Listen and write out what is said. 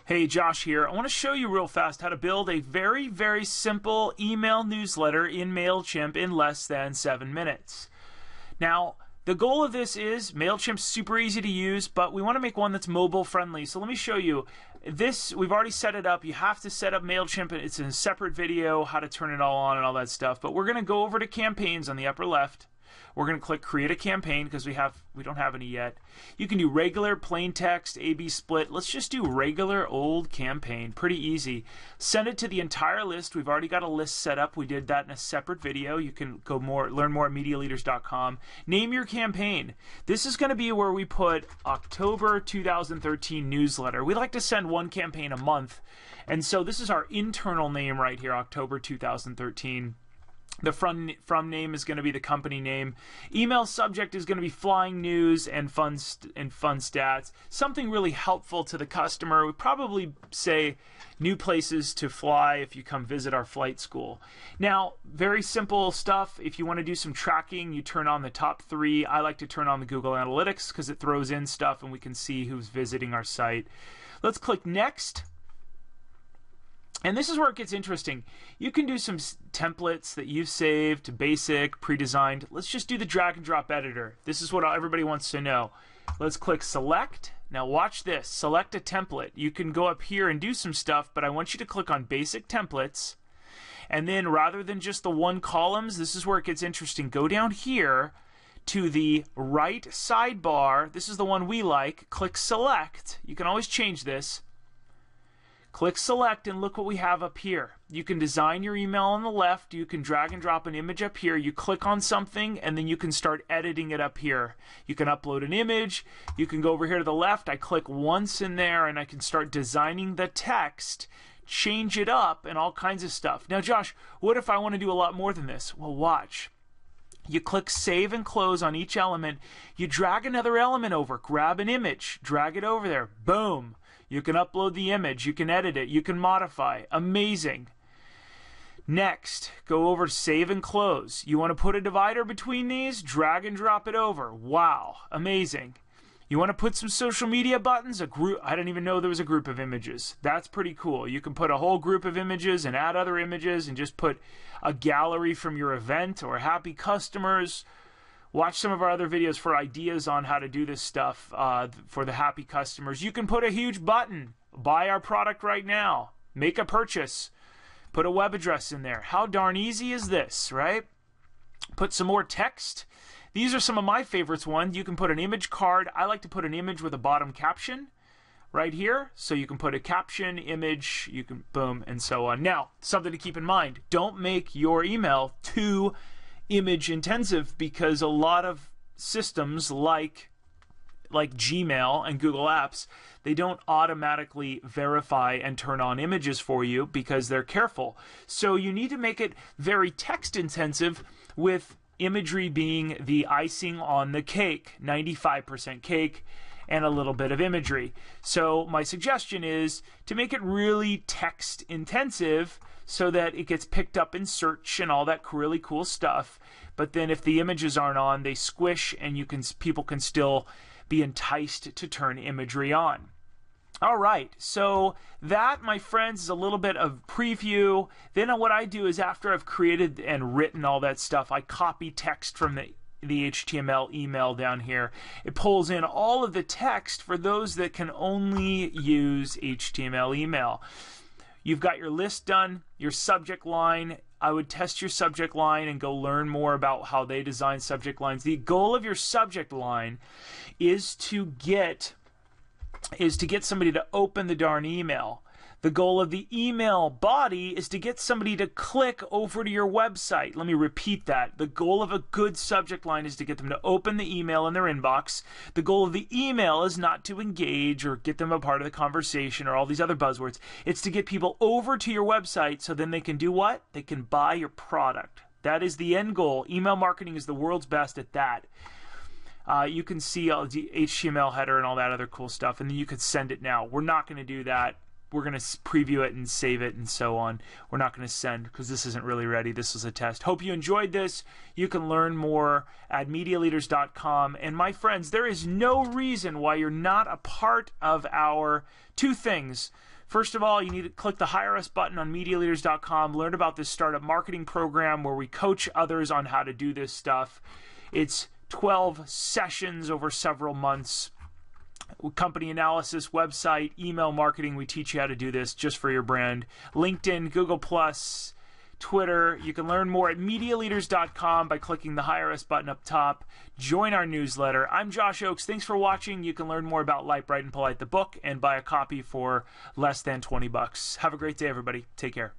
Hey, Josh here. I want to show you real fast how to build a very, very simple email newsletter in Mailchimp in less than 7 minutes. Now, the goal of this is Mailchimp's super easy to use, but we want to make one that's mobile friendly. So let me show you. This, we've already set it up. You have to set up Mailchimp. It's in a separate video, how to turn it all on and all that stuff. But we're going to go over to campaigns on the upper left. We're going to click create a campaign because we don't have any yet. You can do regular, plain text, A/B split. Let's just do regular old campaign. Pretty easy. Send it to the entire list. We've already got a list set up. We did that in a separate video. You can go learn more at MediaLeaders.com. Name your campaign. This is going to be where we put October 2013 newsletter. We like to send one campaign a month. And so this is our internal name right here, October 2013. The from name is going to be the company name. Email subject is going to be flying news and fun stats. Something really helpful to the customer. We probably say new places to fly if you come visit our flight school. Now, very simple stuff. If you want to do some tracking, you turn on the top 3. I like to turn on the Google Analytics because it throws in stuff and we can see who's visiting our site. Let's click next. And this is where it gets interesting. You can do some templates that you've saved, basic, pre-designed. Let's just do the drag and drop editor. This is what everybody wants to know. Let's click select. Now watch this. Select a template. You can go up here and do some stuff, but I want you to click on basic templates. And then rather than just the one columns, this is where it gets interesting. Go down here to the right sidebar. This is the one we like. Click select. You can always change this. Click select and look what we have up here. You can design your email on the left. You can drag and drop an image up here. You click on something and then you can start editing it up here. You can upload an image. You can go over here to the left. I click once in there and I can start designing the text, change it up and all kinds of stuff. Now, Josh, what if I want to do a lot more than this? Well, watch. You click save and close on each element. You drag another element over. Grab an image. Drag it over there. Boom. You can upload the image, you can edit it, you can modify. Amazing. Next, go over to save and close. You want to put a divider between these? Drag and drop it over. Wow, amazing. You want to put some social media buttons? A group, I didn't even know there was a group of images. That's pretty cool. You can put a whole group of images and add other images and just put a gallery from your event or happy customers. Watch some of our other videos for ideas on how to do this stuff for the happy customers. You can put a huge button. Buy our product right now. Make a purchase. Put a web address in there. How darn easy is this, right? Put some more text. These are some of my favorites ones. You can put an image card. I like to put an image with a bottom caption right here. So you can put a caption, image, you can boom, and so on. Now, something to keep in mind. Don't make your email too image intensive because a lot of systems like Gmail and Google Apps, they don't automatically verify and turn on images for you because they're careful. So you need to make it very text intensive with imagery being the icing on the cake, 95% cake and a little bit of imagery. So my suggestion is to make it really text intensive so that it gets picked up in search and all that really cool stuff. But then if the images aren't on, they squish and people can still be enticed to turn imagery on. All right, so that, my friends, is a little bit of preview. Then what I do is after I've created and written all that stuff, I copy text from the HTML email down here. It pulls in all of the text for those that can only use HTML email. You've got your list done, your subject line. I would test your subject line and go learn more about how they design subject lines. The goal of your subject line is to get somebody to open the darn email. The goal of the email body is to get somebody to click over to your website. Let me repeat that. The goal of a good subject line is to get them to open the email in their inbox. The goal of the email is not to engage or get them a part of the conversation or all these other buzzwords. It's to get people over to your website so then they can do what? They can buy your product. That is the end goal. Email marketing is the world's best at that. You can see all the HTML header and all that other cool stuff, and then you could send it now. We're not going to do that. we're going to preview it and save it and so on. We're not going to send because this isn't really ready. This was a test. Hope you enjoyed this. You can learn more at MediaLeaders.com. And my friends, there is no reason why you're not a part of our two things. First of all, you need to click the Hire Us button on MediaLeaders.com. Learn about this startup marketing program where we coach others on how to do this stuff. It's 12 sessions over several months. Company analysis, website, email marketing. We teach you how to do this just for your brand. LinkedIn, Google+, Twitter. You can learn more at MediaLeaders.com by clicking the Hire Us button up top. Join our newsletter. I'm Josh Oakes. Thanks for watching. You can learn more about Light, Bright, and Polite, the book, and buy a copy for less than $20. Have a great day, everybody. Take care.